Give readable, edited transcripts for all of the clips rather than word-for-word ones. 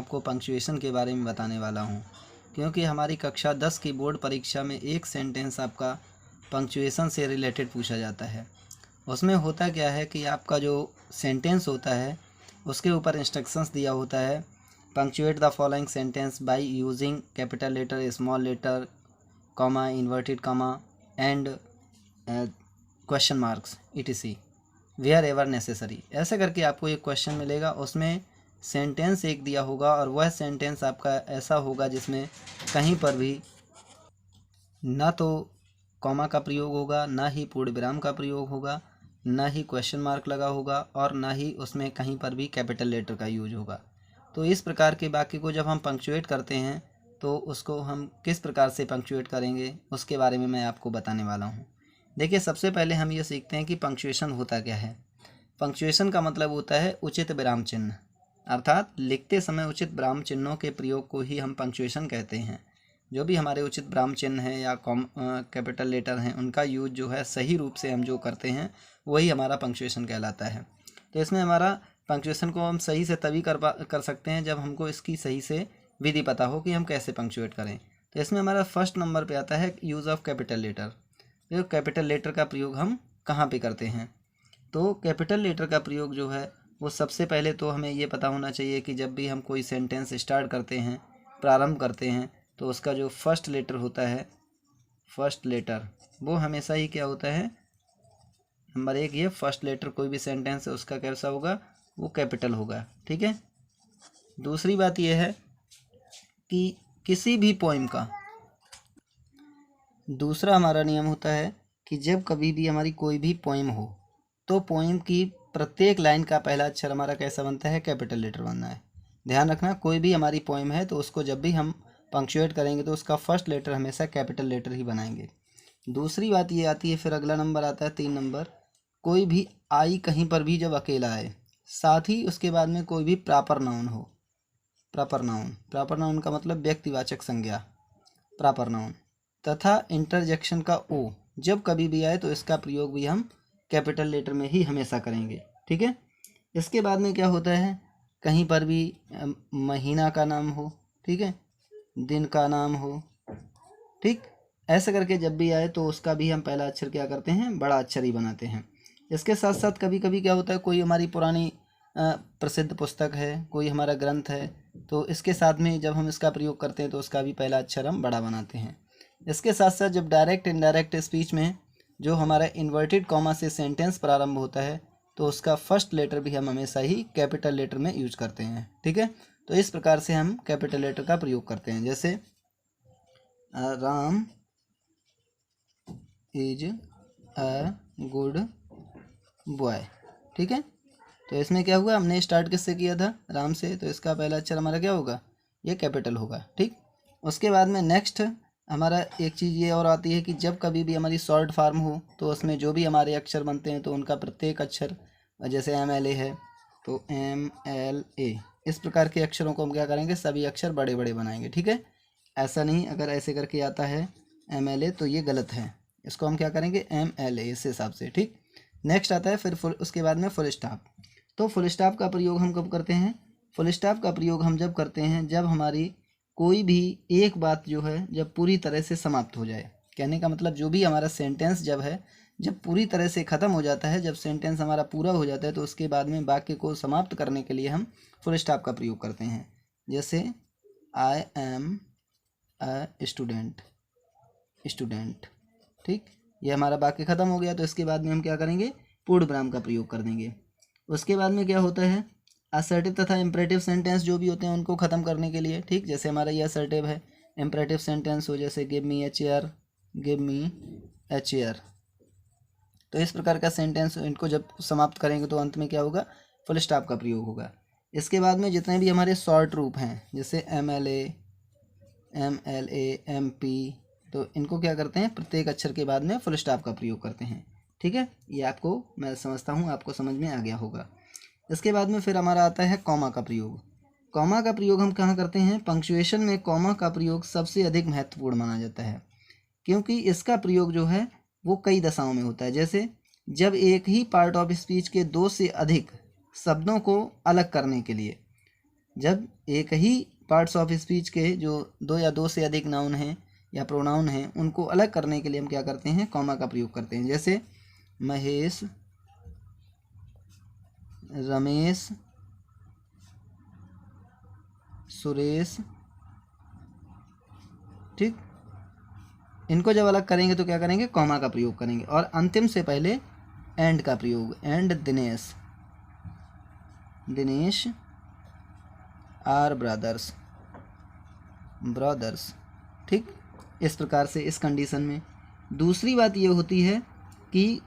आपको पंक्चुएशन के बारे में बताने वाला हूँ, क्योंकि हमारी कक्षा 10 की बोर्ड परीक्षा में एक सेंटेंस आपका पंक्चुएशन से रिलेटेड पूछा जाता है। उसमें होता क्या है कि आपका जो सेंटेंस होता है उसके ऊपर इंस्ट्रक्शंस दिया होता है, punctuate the following sentence by using capital letter, small letter, comma, inverted comma and question marks etc wherever necessary. ऐसे करके आपको एक क्वेश्चन मिलेगा, उसमें सेंटेंस एक दिया होगा और वह सेंटेंस आपका ऐसा होगा जिसमें कहीं पर भी ना तो कॉमा का प्रयोग होगा, ना ही पूर्ण विराम का प्रयोग होगा, ना ही क्वेश्चन मार्क लगा होगा और ना ही उसमें कहीं पर भी कैपिटल लेटर का यूज होगा। तो इस प्रकार के वाक्य को जब हम पंक्चुएट करते हैं तो उसको हम किस प्रकार से पंक्चुएट करेंगे उसके बारे में मैं आपको बताने वाला हूँ। देखिए, सबसे पहले हम ये सीखते हैं कि पंक्चुएशन होता क्या है। पंक्चुएशन का मतलब होता है उचित विराम चिन्ह, अर्थात लिखते समय उचित विराम चिन्हों के प्रयोग को ही हम पंक्चुएशन कहते हैं। जो भी हमारे उचित विराम चिन्ह हैं या कैपिटल लेटर हैं उनका यूज जो है सही रूप से हम जो करते हैं वही हमारा पंक्चुएशन कहलाता है। तो इसमें हमारा पंक्चुएशन को हम सही से तभी कर सकते हैं जब हमको इसकी सही से विधि पता हो कि हम कैसे पंक्चुएट करें। तो इसमें हमारा फर्स्ट नंबर पे आता है यूज़ ऑफ कैपिटल लेटर। तो कैपिटल लेटर का प्रयोग हम कहाँ पे करते हैं? तो कैपिटल लेटर का प्रयोग जो है वो सबसे पहले तो हमें ये पता होना चाहिए कि जब भी हम कोई सेंटेंस स्टार्ट करते हैं, प्रारंभ करते हैं, तो उसका जो फर्स्ट लेटर होता है, फर्स्ट लेटर वो हमेशा ही क्या होता है, नंबर एक, ये फर्स्ट लेटर कोई भी सेंटेंस है उसका कैसा होगा, वो कैपिटल होगा। ठीक है। दूसरी बात यह है कि किसी भी पोइम का दूसरा हमारा नियम होता है कि जब कभी भी हमारी कोई भी पोइम हो तो पोइम की प्रत्येक लाइन का पहला अक्षर हमारा कैसा बनता है, कैपिटल लेटर बनना है। ध्यान रखना, कोई भी हमारी पोइम है तो उसको जब भी हम पंक्चुएट करेंगे तो उसका फर्स्ट लेटर हमेशा कैपिटल लेटर ही बनाएंगे। दूसरी बात ये आती है, फिर अगला नंबर आता है 3 नंबर, कोई भी आई कहीं पर भी जब अकेला आए, साथ ही उसके बाद में कोई भी प्रॉपर नाउन हो, प्रॉपर नाउन का मतलब व्यक्तिवाचक संज्ञा, प्रॉपर नाउन, तथा इंटरजेक्शन का ओ जब कभी भी आए तो इसका प्रयोग भी हम कैपिटल लेटर में ही हमेशा करेंगे। ठीक है। इसके बाद में क्या होता है, कहीं पर भी महीना का नाम हो, ठीक है, दिन का नाम हो, ठीक, ऐसे करके जब भी आए तो उसका भी हम पहला अक्षर क्या करते हैं, बड़ा अक्षर ही बनाते हैं। इसके साथ साथ कभी कभी क्या होता है, कोई हमारी पुरानी प्रसिद्ध पुस्तक है, कोई हमारा ग्रंथ है, तो इसके साथ में जब हम इसका प्रयोग करते हैं तो उसका भी पहला अक्षर हम बड़ा बनाते हैं। इसके साथ साथ जब डायरेक्ट इनडायरेक्ट स्पीच में जो हमारा इन्वर्टेड कॉमा से सेंटेंस प्रारंभ होता है तो उसका फर्स्ट लेटर भी हम हमेशा ही कैपिटल लेटर में यूज करते हैं। ठीक है। तो इस प्रकार से हम कैपिटल लेटर का प्रयोग करते हैं। जैसे Ram is a good boy. ठीक है। तो इसमें क्या हुआ, हमने स्टार्ट किससे किया था, राम से, तो इसका पहला अक्षर हमारा क्या होगा, ये कैपिटल होगा। ठीक। उसके बाद में नेक्स्ट हमारा एक चीज़ ये और आती है कि जब कभी भी हमारी शॉर्ट फॉर्म हो तो उसमें जो भी हमारे अक्षर बनते हैं तो उनका प्रत्येक अक्षर, जैसे MLA है तो MLA, इस प्रकार के अक्षरों को हम क्या करेंगे, सभी अक्षर बड़े बड़े बनाएंगे। ठीक है। ऐसा नहीं, अगर ऐसे करके आता है MLA तो ये गलत है, इसको हम क्या करेंगे, MLA, इस हिसाब से। ठीक। नेक्स्ट आता है फिर उसके बाद में फुल स्टॉप। तो फुल स्टॉप का प्रयोग हम कब करते हैं, फुल स्टॉप का प्रयोग हम जब करते हैं जब हमारी कोई भी एक बात जो है जब पूरी तरह से समाप्त हो जाए। कहने का मतलब जो भी हमारा सेंटेंस जब है, जब पूरी तरह से ख़त्म हो जाता है, जब सेंटेंस हमारा पूरा हो जाता है तो उसके बाद में वाक्य को समाप्त करने के लिए हम फुल स्टॉप का प्रयोग करते हैं। जैसे I am a student, student. ठीक, ये हमारा वाक्य ख़त्म हो गया तो इसके बाद में हम क्या करेंगे, पूर्ण विराम का प्रयोग कर देंगे। उसके बाद में क्या होता है, असर्टिव तथा इम्परेटिव सेंटेंस जो भी होते हैं उनको ख़त्म करने के लिए, ठीक, जैसे हमारा ये असर्टिव है, इम्परेटिव सेंटेंस हो जैसे give me a chair, give me a chair. तो इस प्रकार का सेंटेंस इनको जब समाप्त करेंगे तो अंत में क्या होगा, फुल स्टॉप का प्रयोग होगा। इसके बाद में जितने भी हमारे शॉर्ट रूप हैं जैसे MLA, MLA, MP, तो इनको क्या करते हैं, प्रत्येक अक्षर के बाद में फुल स्टॉप का प्रयोग करते हैं। ठीक है। ये आपको, मैं समझता हूँ आपको समझ में आ गया होगा। इसके बाद में फिर हमारा आता है कॉमा का प्रयोग। कॉमा का प्रयोग हम कहाँ करते हैं, पंक्चुएशन में कॉमा का प्रयोग सबसे अधिक महत्वपूर्ण माना जाता है, क्योंकि इसका प्रयोग जो है वो कई दशाओं में होता है। जैसे जब एक ही पार्ट ऑफ स्पीच के 2 से अधिक शब्दों को अलग करने के लिए, जब एक ही पार्ट्स ऑफ स्पीच के जो दो या दो से अधिक नाउन हैं या प्रोनाउन हैं उनको अलग करने के लिए हम क्या करते हैं, कॉमा का प्रयोग करते हैं। जैसे महेश, रमेश, सुरेश, ठीक, इनको जब अलग करेंगे तो क्या करेंगे, कॉमा का प्रयोग करेंगे। और अंतिम से पहले एंड का प्रयोग, and Dinesh, Dinesh are brothers, brothers, ठीक। इस प्रकार से इस कंडीशन में दूसरी बात ये होती है कि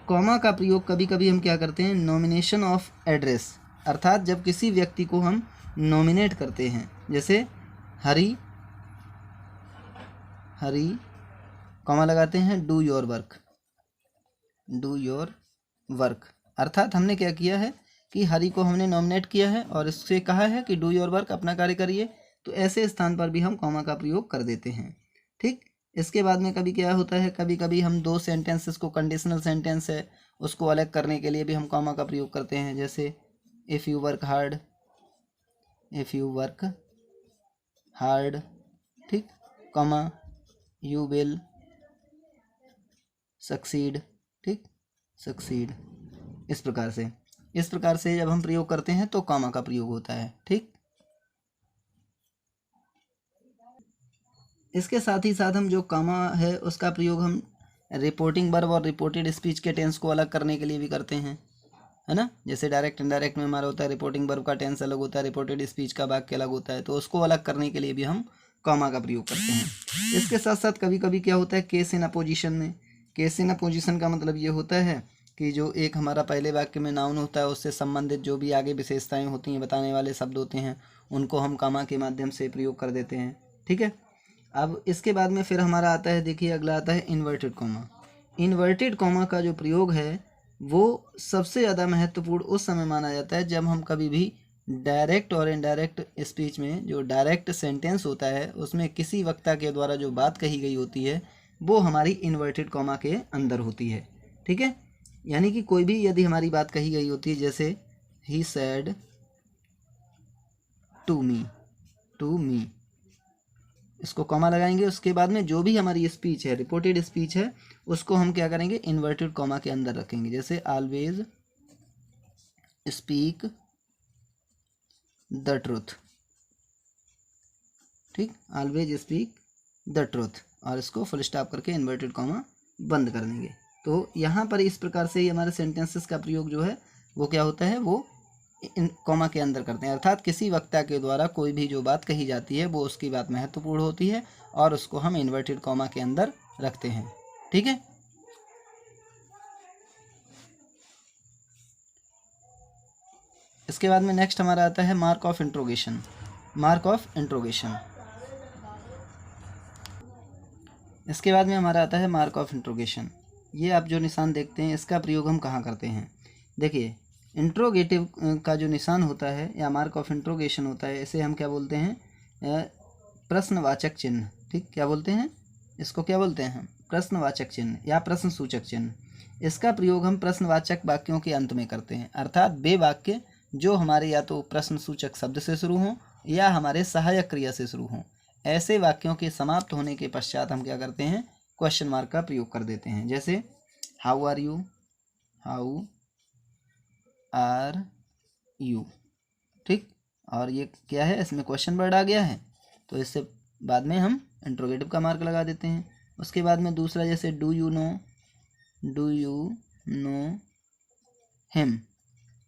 कॉमा का प्रयोग कभी कभी हम क्या करते हैं, नॉमिनेशन ऑफ एड्रेस, अर्थात जब किसी व्यक्ति को हम नॉमिनेट करते हैं, जैसे हरी, हरी कॉमा लगाते हैं, do your work, do your work, अर्थात हमने क्या किया है कि हरी को हमने नॉमिनेट किया है और इससे कहा है कि डू योर वर्क, अपना कार्य करिए। तो ऐसे स्थान पर भी हम कॉमा का प्रयोग कर देते हैं, ठीक। इसके बाद में कभी क्या होता है, कभी कभी हम दो सेंटेंसेस को, कंडीशनल सेंटेंस है उसको अलग करने के लिए भी हम कॉमा का प्रयोग करते हैं। जैसे if you work hard, if you work hard, ठीक, कॉमा यू विल सक्सीड, ठीक, सक्सीड। इस प्रकार से जब हम प्रयोग करते हैं तो कॉमा का प्रयोग होता है, ठीक। इसके साथ ही साथ हम जो कॉमा है उसका प्रयोग हम रिपोर्टिंग वर्ब और रिपोर्टेड स्पीच के टेंस को अलग करने के लिए भी करते हैं, है ना। जैसे डायरेक्ट इनडायरेक्ट में हमारा होता है रिपोर्टिंग वर्ब का टेंस अलग होता है, रिपोर्टेड स्पीच का वाक्य अलग होता है, तो उसको अलग करने के लिए भी हम कॉमा का प्रयोग करते हैं। इसके साथ साथ कभी कभी क्या होता है, केस इन अपोजिशन में, केस इन अपोजिशन का मतलब ये होता है कि जो एक हमारा पहले वाक्य में नाउन होता है उससे संबंधित जो भी आगे विशेषताएं होती हैं, बताने वाले शब्द होते हैं, उनको हम कॉमा के माध्यम से प्रयोग कर देते हैं, ठीक है। अब इसके बाद में फिर हमारा आता है, देखिए अगला आता है इन्वर्टेड कॉमा। इन्वर्टेड कॉमा का जो प्रयोग है वो सबसे ज़्यादा महत्वपूर्ण उस समय माना जाता है जब हम कभी भी डायरेक्ट और इनडायरेक्ट स्पीच में, जो डायरेक्ट सेंटेंस होता है उसमें किसी वक्ता के द्वारा जो बात कही गई होती है वो हमारी इन्वर्टेड कॉमा के अंदर होती है, ठीक है। यानी कि कोई भी यदि हमारी बात कही गई होती है, जैसे ही said to me, to me, इसको कॉमा लगाएंगे। उसके बाद में जो भी हमारी स्पीच है, रिपोर्टेड स्पीच है, उसको हम क्या करेंगे, इन्वर्टेड कॉमा के अंदर रखेंगे। जैसे ऑलवेज स्पीक द ट्रुथ, ठीक, ऑलवेज स्पीक द ट्रुथ, और इसको फुल स्टॉप करके इन्वर्टेड कॉमा बंद कर देंगे। तो यहाँ पर इस प्रकार से ही हमारे सेंटेंसेस का प्रयोग जो है वो क्या होता है, वो इन कॉमा के अंदर करते हैं, अर्थात किसी वक्ता के द्वारा कोई भी जो बात कही जाती है वो उसकी बात महत्वपूर्ण होती है और उसको हम इन्वर्टेड कॉमा के अंदर रखते हैं, ठीक है। इसके बाद में नेक्स्ट हमारा आता है mark of interrogation, mark of interrogation. इसके बाद में हमारा आता है मार्क ऑफ इंट्रोगेशन। ये आप जो निशान देखते हैं इसका प्रयोग हम कहाँ करते हैं, देखिए इंट्रोगेटिव का जो निशान होता है या मार्क ऑफ इंट्रोगेशन होता है, इसे हम क्या बोलते हैं, प्रश्नवाचक चिन्ह, ठीक, क्या बोलते हैं इसको, क्या बोलते हैं, प्रश्नवाचक चिन्ह या प्रश्न सूचक चिन्ह। इसका प्रयोग हम प्रश्नवाचक वाक्यों के अंत में करते हैं, अर्थात वे वाक्य जो हमारे या तो प्रश्न सूचक शब्द से शुरू हों या हमारे सहायक क्रिया से शुरू हों, ऐसे वाक्यों के समाप्त होने के पश्चात हम क्या करते हैं, क्वेश्चन मार्क का प्रयोग कर देते हैं। जैसे how are you, how are you, ठीक, और ये क्या है, इसमें क्वेश्चन वर्ड आ गया है, तो इससे बाद में हम इंट्रोगेटिव का मार्क लगा देते हैं। उसके बाद में दूसरा, जैसे do you know, do you know him,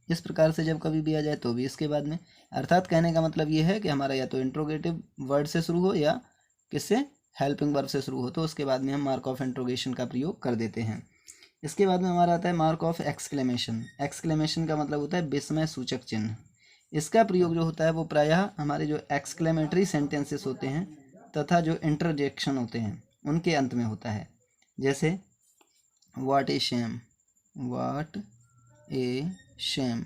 इस प्रकार से जब कभी भी आ जाए तो भी इसके बाद में, अर्थात कहने का मतलब ये है कि हमारा या तो इंट्रोगेटिव वर्ड से शुरू हो या किससे, हेल्पिंग वर्ब से शुरू हो, तो उसके बाद में हम मार्क ऑफ इंट्रोगेशन का प्रयोग कर देते हैं। इसके बाद में हमारा आता है मार्क ऑफ एक्सक्लेमेशन। एक्सक्लेमेशन का मतलब होता है विस्मय सूचक चिन्ह। इसका प्रयोग जो होता है वो प्रायः हमारे जो एक्सक्लेमेटरी सेंटेंसेस होते हैं तथा जो इंटरजेक्शन होते हैं उनके अंत में होता है। जैसे what a shame, what a shame,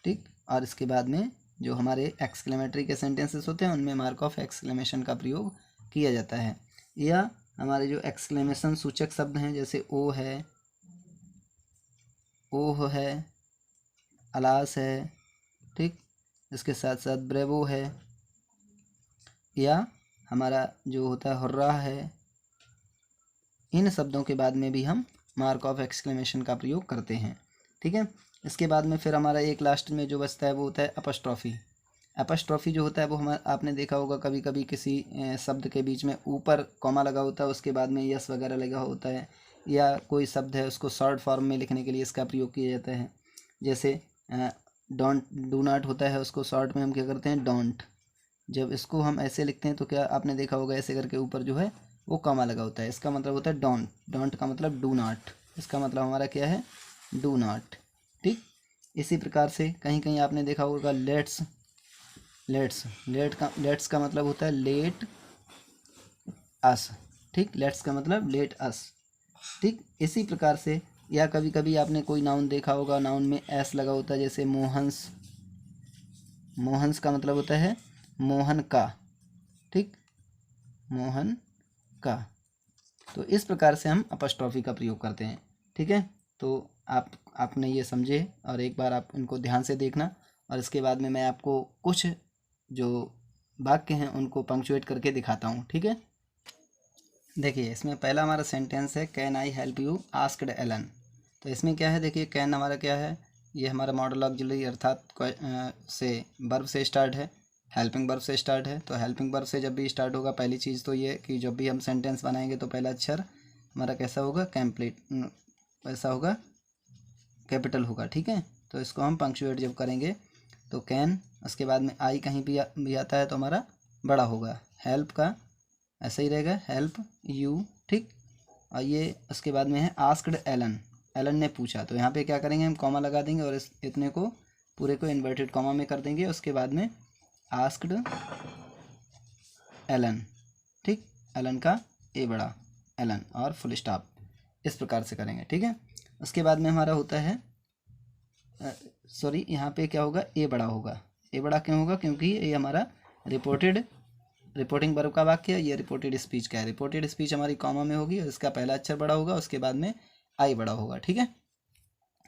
ठीक, और इसके बाद में जो हमारे एक्सक्लेमेटरी के सेंटेंसेस होते हैं उनमें मार्क ऑफ एक्सक्लेमेशन का प्रयोग किया जाता है। या हमारे जो एक्सक्लेमेशन सूचक शब्द हैं, जैसे ओ है, ओह है, अलास है, ठीक, इसके साथ साथ ब्रेवो है, या हमारा जो होता है हुर्रा है, इन शब्दों के बाद में भी हम मार्क ऑफ एक्सक्लेमेशन का प्रयोग करते हैं। ठीक है, इसके बाद में फिर हमारा एक लास्ट में जो बचता है वो होता है अपस्ट्रॉफी। अपस्ट्रॉफी जो होता है वो हमारा आपने देखा होगा कभी कभी किसी शब्द के बीच में ऊपर कॉमा लगा होता है, उसके बाद में यस वगैरह लगा होता है, या कोई शब्द है उसको शॉर्ट फॉर्म में लिखने के लिए इसका प्रयोग किया जाता है। जैसे डोंट, डू नॉट होता है, उसको शॉर्ट में हम क्या करते हैं, डोंट। जब इसको हम ऐसे लिखते हैं तो क्या आपने देखा होगा ऐसे करके ऊपर जो है वो कॉमा लगा होता है, इसका मतलब होता है डोंट। डोंट का मतलब डू नॉट, इसका मतलब हमारा क्या है, डू नॉट। ठीक, इसी प्रकार से कहीं कहीं आपने देखा होगा लेट्स। लेट्स का मतलब होता है लेट अस। ठीक, लेट्स का मतलब लेट अस। ठीक, इसी प्रकार से, या कभी कभी आपने कोई नाउन देखा होगा, नाउन में एस लगा होता है, जैसे मोहन्स। मोहन्स का मतलब होता है मोहन का। ठीक, मोहन का। तो इस प्रकार से हम अपस्ट्रॉफी का प्रयोग करते हैं। ठीक है, तो आपने ये समझे, और एक बार आप इनको ध्यान से देखना, और इसके बाद में मैं आपको कुछ जो वाक्य हैं उनको पंक्चुएट करके दिखाता हूँ। ठीक है, देखिए इसमें पहला हमारा सेंटेंस है, can I help you asked Allen. तो इसमें क्या है, देखिए कैन हमारा क्या है, ये हमारा मॉडल ऑक्सिलरी अर्थात से वर्ब से स्टार्ट है, हेल्पिंग वर्ब से स्टार्ट है। तो हेल्पिंग वर्ब से जब भी स्टार्ट होगा, पहली चीज़ तो ये कि जब भी हम सेंटेंस बनाएंगे तो पहला अक्षर हमारा कैसा होगा, ऐसा होगा, कैपिटल होगा। ठीक है, तो इसको हम पंक्चुएट जब करेंगे तो कैन, उसके बाद में आई कहीं भी आता है तो हमारा बड़ा होगा। हेल्प का ऐसा ही रहेगा, हेल्प यू। ठीक, और ये उसके बाद में है आस्क्ड एलन। एलन ने पूछा, तो यहाँ पे क्या करेंगे, हम कॉमा लगा देंगे और इस इतने को पूरे को इन्वर्टेड कॉमा में कर देंगे। उसके बाद में आस्क्ड एलन। ठीक, एलन का ए बड़ा, एलन और फुल स्टॉप, इस प्रकार से करेंगे। ठीक है, उसके बाद में हमारा होता है सॉरी, यहाँ पे क्या होगा, ए बड़ा होगा। ए बड़ा क्यों होगा, क्योंकि ये हमारा रिपोर्टिंग वर्ब का वाक्य है, ये रिपोर्टेड स्पीच का है। रिपोर्टेड स्पीच हमारी कॉमा में होगी और इसका पहला अक्षर बड़ा होगा, उसके बाद में आई बड़ा होगा। ठीक है,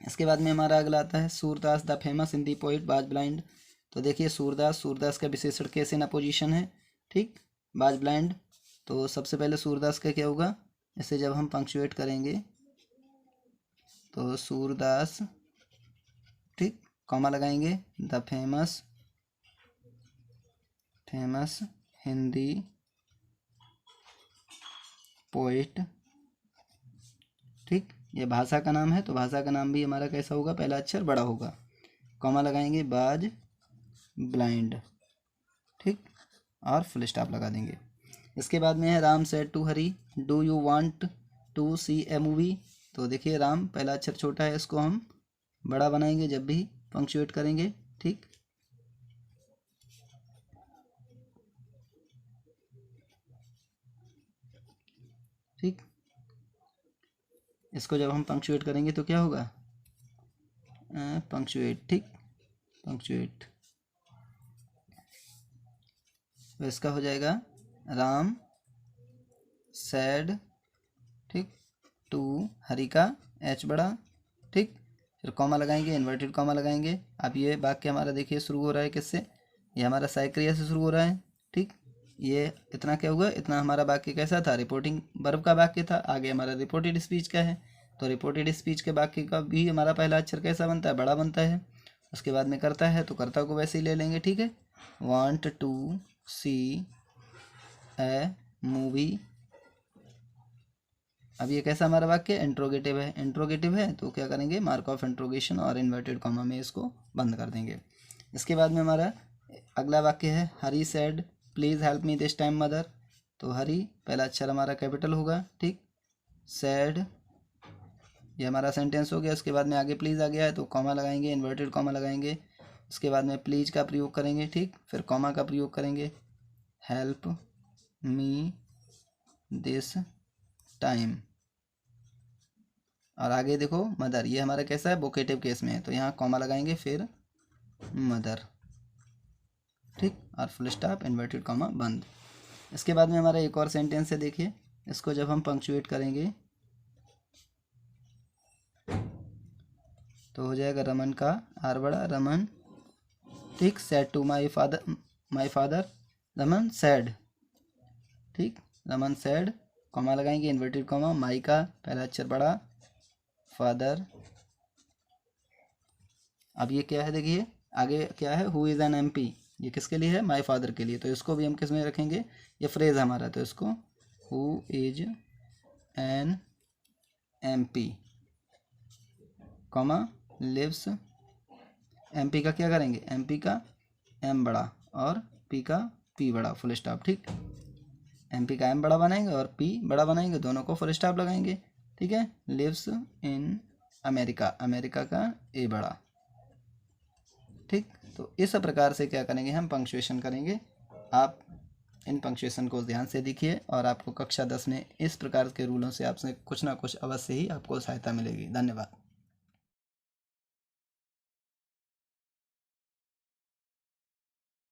इसके बाद में हमारा अगला आता है Surdas the famous Hindi poet बाज ब्लाइंड। तो देखिए सूरदास का विशेषण केस इन अपोजिशन है। ठीक, बाज ब्लाइंड, तो सबसे पहले सूरदास का क्या होगा, इसे जब हम पंक्चुएट करेंगे तो सूरदास, ठीक, कॉमा लगाएंगे, द फेमस हिंदी पोइट। ठीक, ये भाषा का नाम है, तो भाषा का नाम भी हमारा कैसा होगा, पहला अक्षर बड़ा होगा, कॉमा लगाएंगे, बाज ब्लाइंड। ठीक, और फुल स्टॉप लगा देंगे। इसके बाद में है Ram said to Hari, do you want to see a movie. तो देखिए राम पहला अक्षर छोटा है, इसको हम बड़ा बनाएंगे जब भी पंक्चुएट करेंगे। ठीक, ठीक, इसको जब हम पंक्चुएट करेंगे तो क्या होगा, पंक्चुएट। ठीक, पंक्चुएट, तो इसका हो जाएगा राम सैड, ठीक, टू हरी का एच बड़ा। ठीक, फिर कॉमा लगाएंगे, इन्वर्टेड कॉमा लगाएंगे। अब ये वाक्य हमारा देखिए शुरू हो रहा है किससे, ये हमारा साइक्रिया से शुरू हो रहा है। ठीक, ये इतना क्या हुआ, इतना हमारा वाक्य कैसा था, रिपोर्टिंग वर्ब का वाक्य था। आगे हमारा रिपोर्टेड स्पीच का है, तो रिपोर्टेड स्पीच के वाक्य का भी हमारा पहला अक्षर कैसा बनता है, बड़ा बनता है। उसके बाद में करता है, तो कर्ता को वैसे ही ले लेंगे। ठीक है, want to see a movie. अब ये कैसा हमारा वाक्य, इंट्रोगेटिव है। इंट्रोगेटिव है तो क्या करेंगे, मार्क ऑफ इंट्रोगेशन और इन्वर्टेड कॉमा में इसको बंद कर देंगे। इसके बाद में हमारा अगला वाक्य है Hari said please help me this time mother. तो हरी पहला अक्षर हमारा कैपिटल होगा। ठीक, सैड, ये हमारा सेंटेंस हो गया। उसके बाद में आगे प्लीज़ आ गया है तो कॉमा लगाएंगे, इन्वर्टेड कॉमा लगाएंगे। उसके बाद में प्लीज़ का प्रयोग करेंगे। ठीक, फिर कॉमा का प्रयोग करेंगे, हेल्प मी दिस टाइम। और आगे देखो मदर, ये हमारा कैसा है, वोकेटिव केस में है, तो यहाँ कॉमा लगाएंगे, फिर मदर। ठीक, और फुल स्टॉप, इन्वर्टेड कॉमा, बंद। इसके बाद में हमारा एक और सेंटेंस है, देखिए इसको जब हम पंक्चुएट करेंगे तो हो जाएगा रमन का आर बड़ा, रमन ठीक। Said to my father Raman said, ठीक। रमन सेड, कॉमा लगाएंगे, इन्वर्टेड कॉमा, माई का पहला अक्षर बड़ा, फादर। अब ये क्या है देखिए, आगे क्या है, हु इज़ एन एमपी, ये किसके लिए है, माई फादर के लिए, तो इसको भी हम किस में रखेंगे, ये फ्रेज हमारा, तो इसको who is an MP, comma lives, MP का क्या करेंगे, एमपी का एम बड़ा और पी का पी बड़ा, फुल स्टॉप, ठीक। एमपी का एम बड़ा बनाएंगे और पी बड़ा बनाएंगे, दोनों को फुल स्टॉप लगाएंगे, ठीक है। लिव्स इन अमेरिका, अमेरिका का ए बड़ा, ठीक। तो इस प्रकार से क्या करेंगे, हम पंक्चुएशन करेंगे। आप इन पंक्चुएशन को ध्यान से देखिए और आपको कक्षा 10 में इस प्रकार के रूलों से आपसे कुछ ना कुछ अवश्य ही आपको सहायता मिलेगी। धन्यवाद।